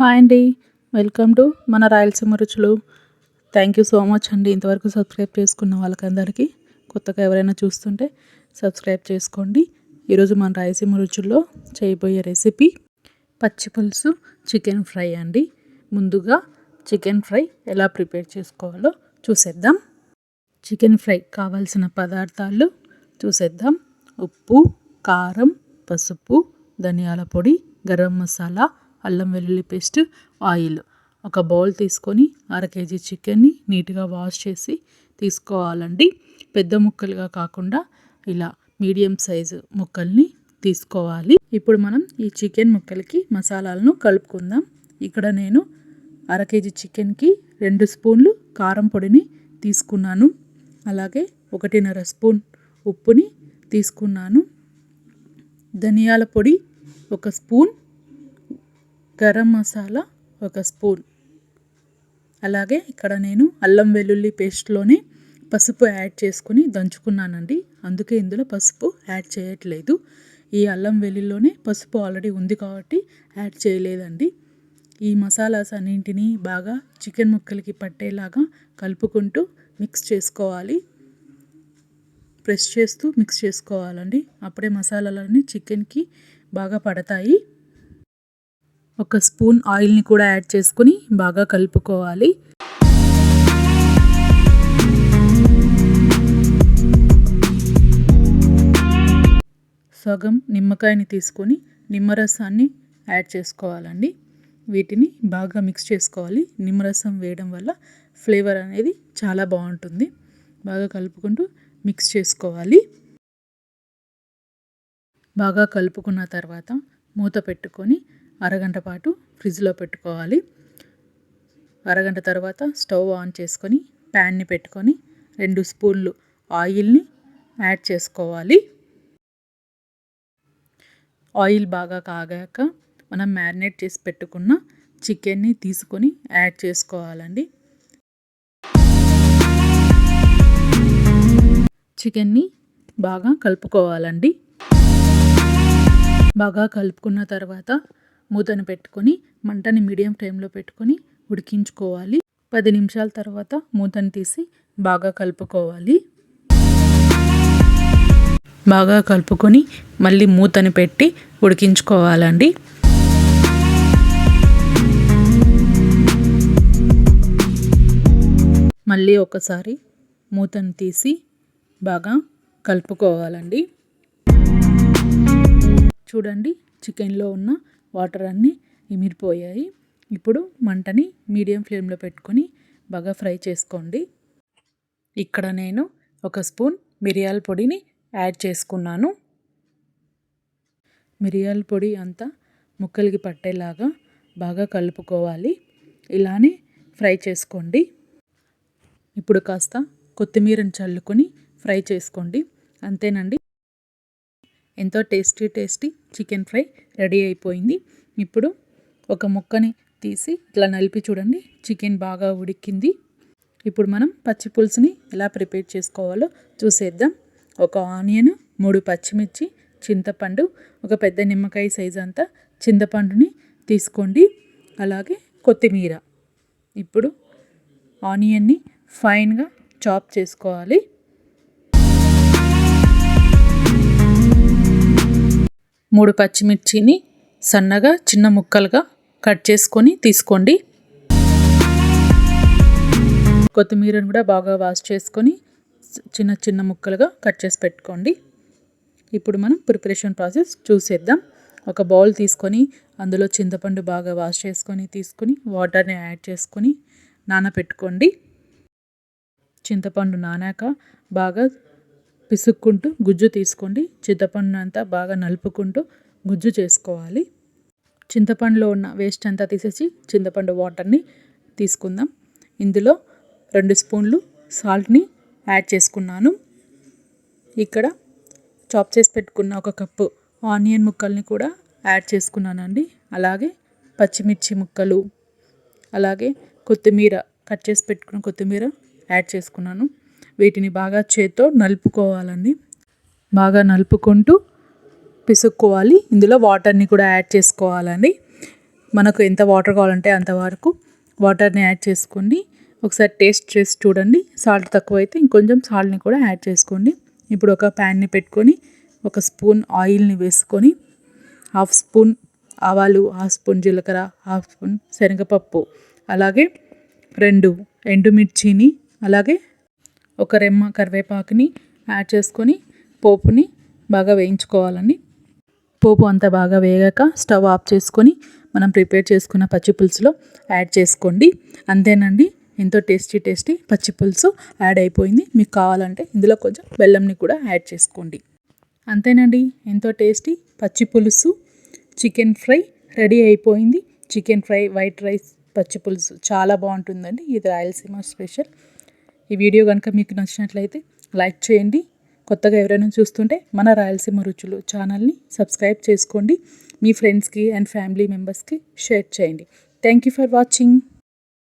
Hi అండి. Welcome to మన రాయలసీమ రుచులు. థ్యాంక్ యూ సో మచ్ అండి. ఇంతవరకు సబ్స్క్రైబ్ చేసుకున్న వాళ్ళకందరికీ, కొత్తగా ఎవరైనా చూస్తుంటే సబ్స్క్రైబ్ చేసుకోండి. ఈరోజు మన రాయలసీమ రుచుల్లో చేయబోయే రెసిపీ పచ్చి పులుసు చికెన్ ఫ్రై అండి. ముందుగా చికెన్ ఫ్రై ఎలా ప్రిపేర్ చేసుకోవాలో చూసేద్దాం. చికెన్ ఫ్రై కావాల్సిన పదార్థాలు చూసేద్దాం. ఉప్పు, కారం, పసుపు, ధనియాల పొడి, గరం మసాలా, అల్లం వెల్లుల్లి పేస్ట్, ఆయిల్. ఒక బౌల్ తీసుకొని 1/2 kg చికెన్ని నీట్గా వాష్ చేసి తీసుకోవాలండి. పెద్ద ముక్కలుగా కాకుండా ఇలా మీడియం సైజు ముక్కల్ని తీసుకోవాలి. ఇప్పుడు మనం ఈ చికెన్ ముక్కలకి మసాలాలను కలుపుకుందాం. ఇక్కడ నేను 1/2 kg చికెన్కి 2 స్పూన్లు కారం పొడిని తీసుకున్నాను. అలాగే 1.5 స్పూన్ ఉప్పుని తీసుకున్నాను. ధనియాల పొడి 1 స్పూన్, గరం మసాలా 1 స్పూన్. అలాగే ఇక్కడ నేను అల్లం వెల్లుల్లి పేస్ట్లోనే పసుపు యాడ్ చేసుకుని దంచుకున్నానండి. అందుకే ఇందులో పసుపు యాడ్ చేయట్లేదు. ఈ అల్లం వెల్లుల్లిలోనే పసుపు ఆల్రెడీ ఉంది కాబట్టి యాడ్ చేయలేదండి. ఈ మసాలాస్ అన్నింటినీ బాగా చికెన్ ముక్కలకి పట్టేలాగా కలుపుకుంటూ మిక్స్ చేసుకోవాలి. ప్రెస్ చేస్తూ మిక్స్ చేసుకోవాలండి. అప్పుడే మసాలాలన్నీ చికెన్కి బాగా పడతాయి. 1 స్పూన్ ఆయిల్ని కూడా యాడ్ చేసుకుని బాగా కలుపుకోవాలి. సగం నిమ్మకాయని తీసుకొని నిమ్మరసాన్ని యాడ్ చేసుకోవాలండి. వీటిని బాగా మిక్స్ చేసుకోవాలి. నిమ్మరసం వేయడం వల్ల ఫ్లేవర్ అనేది చాలా బాగుంటుంది. బాగా కలుపుకుంటూ మిక్స్ చేసుకోవాలి. బాగా కలుపుకున్న తర్వాత మూత పెట్టుకొని అరగంట పాటు ఫ్రిడ్జ్లో పెట్టుకోవాలి. అరగంట తర్వాత స్టవ్ ఆన్ చేసుకొని ప్యాన్ని పెట్టుకొని 2 స్పూన్లు ఆయిల్ని యాడ్ చేసుకోవాలి. ఆయిల్ బాగా కాగాక మనం మ్యారినేట్ చేసి పెట్టుకున్న చికెన్ని తీసుకొని యాడ్ చేసుకోవాలండి. చికెన్ని బాగా కలుపుకోవాలండి. బాగా కలుపుకున్న తర్వాత మూతను పెట్టుకొని మంటని మీడియం ఫ్లేమ్లో పెట్టుకొని ఉడికించుకోవాలి. 10 నిమిషాల తర్వాత మూతను తీసి బాగా కలుపుకోవాలి. బాగా కలుపుకొని మళ్ళీ మూతని పెట్టి ఉడికించుకోవాలండి. మళ్ళీ ఒకసారి మూతను తీసి బాగా కలుపుకోవాలండి. చూడండి, చికెన్లో ఉన్న వాటర్ అన్నీ ఇమిరిపోయాయి. ఇప్పుడు మంటని మీడియం ఫ్లేమ్లో పెట్టుకొని బాగా ఫ్రై చేసుకోండి. ఇక్కడ నేను 1 స్పూన్ మిరియాల పొడిని యాడ్ చేసుకున్నాను. మిరియాల పొడి అంతా ముక్కలకి పట్టేలాగా బాగా కలుపుకోవాలి. ఇలానే ఫ్రై చేసుకోండి. ఇప్పుడు కాస్త కొత్తిమీరని చల్లుకొని ఫ్రై చేసుకోండి. అంతేనండి, ఎంతో టేస్టీ చికెన్ ఫ్రై రెడీ అయిపోయింది. ఇప్పుడు ఒక ముక్కని తీసి ఇట్లా నలిపి చూడండి, చికెన్ బాగా ఉడికింది. ఇప్పుడు మనం పచ్చి పులుసుని ఎలా ప్రిపేర్ చేసుకోవాలో చూసేద్దాం. 1 ఆనియన్, 3 పచ్చిమిర్చి, చింతపండు, ఒక పెద్ద నిమ్మకాయ సైజు అంతా చింతపండుని తీసుకోండి. అలాగే కొత్తిమీర. ఇప్పుడు ఆనియన్ని ఫైన్గా చాప్ చేసుకోవాలి. మూడు పచ్చిమిర్చిని సన్నగా చిన్న ముక్కలుగా కట్ చేసుకొని తీసుకోండి. కొత్తిమీరను కూడా బాగా వాష్ చేసుకొని చిన్న చిన్న ముక్కలుగా కట్ చేసి పెట్టుకోండి. ఇప్పుడు మనం ప్రిపరేషన్ ప్రాసెస్ చూసేద్దాం. ఒక బౌల్ తీసుకొని అందులో చింతపండు బాగా వాష్ చేసుకొని తీసుకొని వాటర్ని యాడ్ చేసుకొని నానబెట్టుకోండి. చింతపండు నానాక బాగా పిసుక్కుంటూ గుజ్జు తీసుకోండి. చింతపండు అంతా బాగా నలుపుకుంటూ గుజ్జు చేసుకోవాలి. చింతపండులో ఉన్న వేస్ట్ అంతా తీసేసి చింతపండు వాటర్ని తీసుకుందాం. ఇందులో 2 స్పూన్లు సాల్ట్ని యాడ్ చేసుకున్నాను. ఇక్కడ చాప్ చేసి పెట్టుకున్న 1 కప్పు ఆనియన్ ముక్కల్ని కూడా యాడ్ చేసుకున్నానండి. అలాగే పచ్చిమిర్చి ముక్కలు, అలాగే కొత్తిమీర, కట్ చేసి పెట్టుకున్న కొత్తిమీర యాడ్ చేసుకున్నాను. వీటిని బాగా చేత్తో నలుపుకోవాలండి. బాగా నలుపుకుంటూ పిసుక్కోవాలి. ఇందులో వాటర్ని కూడా యాడ్ చేసుకోవాలండి. మనకు ఎంత వాటర్ కావాలంటే అంతవరకు వాటర్ని యాడ్ చేసుకోండి. ఒకసారి టేస్ట్ చేసి చూడండి. సాల్ట్ తక్కువైతే ఇంకొంచెం సాల్ట్ని కూడా యాడ్ చేసుకోండి. ఇప్పుడు ఒక ప్యాన్ని పెట్టుకొని 1 స్పూన్ ఆయిల్ని వేసుకొని 1/2 స్పూన్ ఆవాలు, 1/2 స్పూన్ జీలకర్ర, 1/2 స్పూన్ శనగపప్పు, అలాగే 2 ఎండుమిర్చిని, అలాగే ఒక రెమ్మ కరివేపాకుని యాడ్ చేసుకొని పోపుని బాగా వేయించుకోవాలండి. పోపు అంతా బాగా వేగాక స్టవ్ ఆఫ్ చేసుకొని మనం ప్రిపేర్ చేసుకున్న పచ్చి పులుసులో యాడ్ చేసుకోండి. అంతేనండి, ఎంతో టేస్టీ పచ్చి పులుసు యాడ్ అయిపోయింది. మీకు కావాలంటే ఇందులో కొంచెం బెల్లంని కూడా యాడ్ చేసుకోండి. అంతేనండి, ఎంతో టేస్టీ పచ్చి పులుసు చికెన్ ఫ్రై రెడీ అయిపోయింది. చికెన్ ఫ్రై, వైట్ రైస్, పచ్చి పులుసు చాలా బాగుంటుందండి. ఇది రాయలసీమ స్పెషల్. ఈ వీడియో కనుక మీకు నచ్చినట్లయితే లైక్ చేయండి. కొత్తగా ఎవరైనా చూస్తుంటే మన రాయలసీమ రుచులు ఛానల్ని సబ్స్క్రైబ్ చేసుకోండి. మీ ఫ్రెండ్స్కి అండ్ ఫ్యామిలీ మెంబర్స్కి షేర్ చేయండి. Thank you for watching.